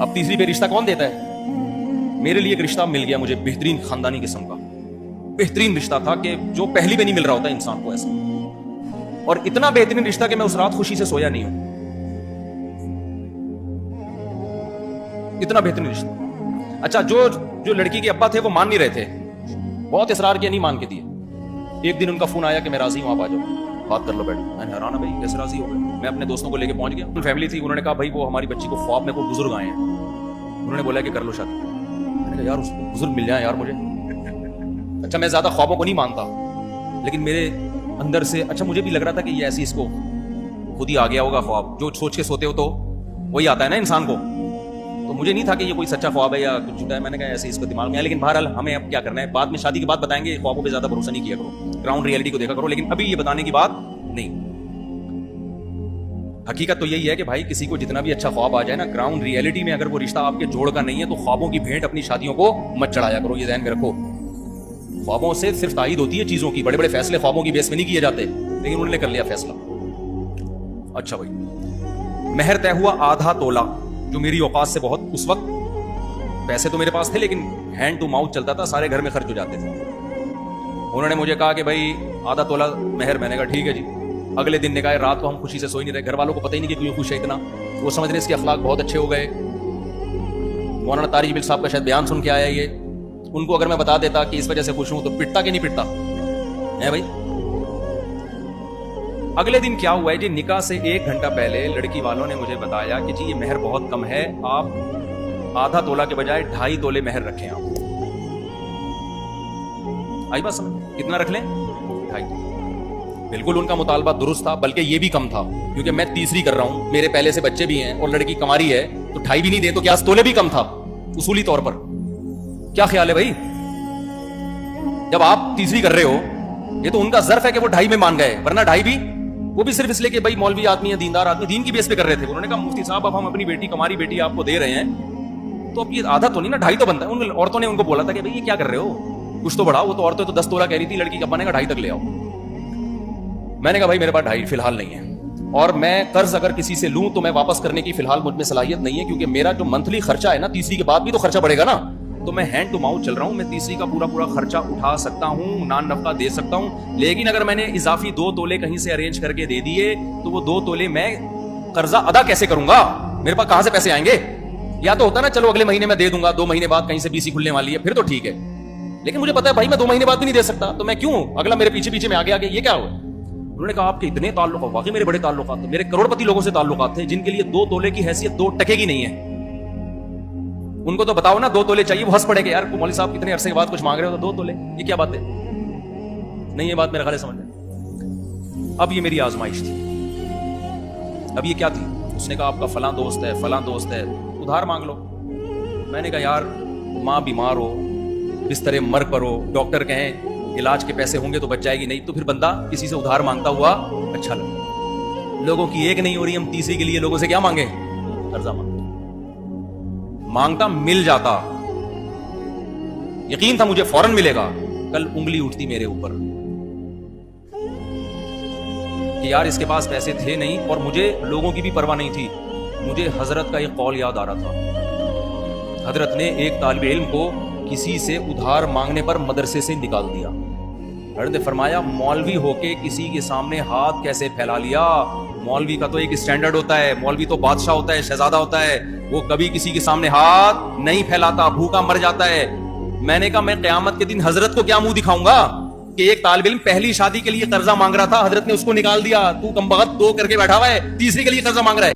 अब तीसरी पे रिश्ता कौन देता है? मेरे लिए एक रिश्ता मिल गया मुझे, बेहतरीन खानदानी किस्म का, बेहतरीन रिश्ता था कि जो पहली पे नहीं मिल रहा होता इंसान को ऐसा, और इतना बेहतरीन रिश्ता कि मैं उस रात खुशी से सोया नहीं हूं। इतना बेहतरीन रिश्ता। अच्छा, जो लड़की के अब्बा थे वो मान नहीं रहे थे, बहुत इसरार किया, नहीं मान के दिए। एक दिन उनका फोन आया कि मैं राजी हूं, आप आ जाओ, बात कर लो बैठ। मैंने हैरान, भाई कैसे राजी हो गए? मैं अपने दोस्तों को लेके पहुंच गया, फैमिली थी, उन्होंने कहा भाई वो हमारी बच्ची को ख्वाब में कोई बुजुर्ग आए हैं, उन्होंने बोला कि कर लो शादी। मैंने कहा यार उसको बुजुर्ग मिल जाए यार मुझे। अच्छा, मैं ज्यादा ख्वाबों को नहीं मानता, लेकिन मेरे अंदर से अच्छा मुझे भी लग रहा था कि ये ऐसी इसको खुद ही आ गया होगा ख्वाब, जो सोच के सोते हो तो वही आता है ना इंसान को। तो मुझे नहीं था कि ये कोई सच्चा ख्वाब है या कुछ झूठा है, मैंने कहा ऐसे इसको दिमाग में है। लेकिन बहरहाल हमें अब क्या करना है, बाद में शादी की बात बताएंगे, ख्वाबों पे ज्यादा भरोसा नहीं किया करो, ग्राउंड रियलिटी को देखा करो, लेकिन अभी ये बताने की बात नहीं। हकीकत तो यही है कि भाई किसी को जितना भी अच्छा ख्वाब आ जाए ना, ग्राउंड रियलिटी में अगर वो रिश्ता आपके जोड़ का नहीं है तो ख्वाबों की भेंट अपनी शादियों को मत चढ़ाया करो, ये ध्यान में रखो। ख्वाबों से सिर्फ तायीद होती है चीजों की, बड़े बड़े फैसले ख्वाबों की बेस में नहीं किए जाते, लेकिन उन्होंने कर लिया फैसला। अच्छा भाई, महर तय हुआ आधा तोला, जो मेरी औकात से बहुत, उस वक्त पैसे तो मेरे पास थे लेकिन हैंड टू माउथ चलता था, सारे घर में खर्च हो जाते थे। उन्होंने मुझे कहा कि भाई आधा तोला महर, मैंने कहा ठीक है जी। अगले दिन ने कहा रात को हम खुशी से सो ही नहीं रहे, घर वालों को पता ही नहीं कि क्यों खुश है इतना, वो समझ रहे इसके अखलाक बहुत अच्छे हो गए। मौलाना तारिक जमील साहब का शायद बयान सुन के आया ये, उनको अगर मैं बता देता कि इस वजह से खुश हूं तो पिटता कि नहीं पिटता है भाई। अगले दिन क्या हुआ है जी, निकाह से 1 घंटा पहले लड़की वालों ने मुझे बताया कि जी ये महर बहुत कम है, आप आधा तोला के बजाय 2.5 तोले महर रखें आप। आई बात समझ, कितना रख लें? 2.5। बिल्कुल उनका मुतालबा दुरुस्त था, बल्कि ये भी कम था, क्योंकि मैं तीसरी कर रहा हूं, मेरे पहले से बच्चे भी हैं और लड़की कमारी है, तो 2.5 भी नहीं दे तो क्या, तोले भी कम था उसूली तौर पर। क्या ख्याल है भाई? जब आप तीसरी कर रहे हो, ये तो उनका जर्फ है कि वो 2.5 में मान गए, वरना 2.5 भी, वो भी सिर्फ इसलिए कि भाई मौलवी आदमी है, दीनदार आदमी, दीन की बेस पे कर रहे थे। उन्होंने कहा मुफ्ती साहब अब हम अपनी बेटी, कमारी बेटी आपको दे रहे हैं, तो अब ये आधा तो नहीं ना, 2.5 तो बनता है। उन औरतों ने उनको बोला था कि भाई ये क्या कर रहे हो, कुछ तो बढ़ाओ। वो तो औरतें तो 10 तोला कह रही थी, लड़की का बनेगा 2.5 तक ले आओ। मैंने कहा भाई मेरे पास 2.5 फिलहाल नहीं है, और मैं कर्ज अगर किसी से लूं तो मैं वापस करने की फिलहाल मुझ में सलाहियत नहीं है, क्योंकि मेरा जो मंथली खर्चा है ना, तीसरी के बाद भी तो खर्चा बढ़ेगा ना, तो मैं हैंड टू माउथ चल रहा हूं, मैं तीसरी का पूरा खर्चा उठा सकता हूं, नान नफका दे सकता हूं। लेकिन अगर मैंने इजाफी 2 तोले कहीं से अरेंज करके दे दिए तो वो 2 तोले मैं कर्जा अदा कैसे करूंगा? मेरे पास कहां से पैसे आएंगे? या तो होता ना चलो अगले महीने मैं दे दूंगा, 2 महीने बाद कहीं से बीसी खुलने वाली है, फिर तो ठीक है। लेकिन मुझे पता है भाई मैं 2 महीने बाद भी नहीं दे सकता, तो मैं क्यों अगला मेरे पीछे पीछे में आगे आगे, ये क्या हुआ? उन्होंने कहा आपके इतने ताल्लुक, वाकई मेरे बड़े ताल्लुकात थे, मेरे करोड़पति लोगों से ताल्लुकात थे जिनके लिए 2 तोले की हैसियत 2 टके की नहीं है। उनको तो बताओ ना 2 तोले चाहिए, वो हंस पड़ेगे, यार मौलवी साहब कितने अरसे के बाद कुछ मांग रहे हो तो 2 तोले, ये क्या बात है? नहीं, ये बात मेरे ख्याल समझ में। अब ये मेरी आजमाइश थी। अब ये क्या थी? उसने कहा आपका फलां दोस्त है, फलां दोस्त है, उधार मांग लो। मैंने कहा यार माँ बीमार हो, बिस्तरे मर पर हो, डॉक्टर कहें इलाज के पैसे होंगे तो बच जाएगी, नहीं तो फिर बंदा किसी से उधार मांगता हुआ अच्छा लगे। लोगों की एक नहीं हो रही, हम तीसरी के लिए लोगों से क्या मांगे? कर्जा मांगता मिल जाता, यकीन था मुझे फौरन मिलेगा। कल उंगली उठती मेरे ऊपर कि यार इसके पास पैसे थे नहीं, और मुझे लोगों की भी परवाह नहीं थी। मुझे हजरत का एक कौल याद आ रहा था। हजरत ने एक तालिब इल्म को किसी से उधार मांगने पर मदरसे से निकाल दिया। हजरत ने फरमाया मौलवी होके किसी के सामने हाथ कैसे फैला लिया? मौलवी का तो एक स्टैंडर्ड होता है, मौलवी तो बादशाह होता है, शहजादा होता है, वो कभी किसी के सामने हाथ नहीं फैलाता, भूखा मर जाता है। मैंने कहा मैं क़यामत के दिन हजरत को क्या मुंह दिखाऊंगा कि एक तालिब इल्म पहली शादी के लिए कर्जा मांग रहा था, हजरत ने उसको निकाल दिया, तू कमबख्त 2 करके बैठा हुआ है, तीसरी के लिए कर्जा मांग रहा है।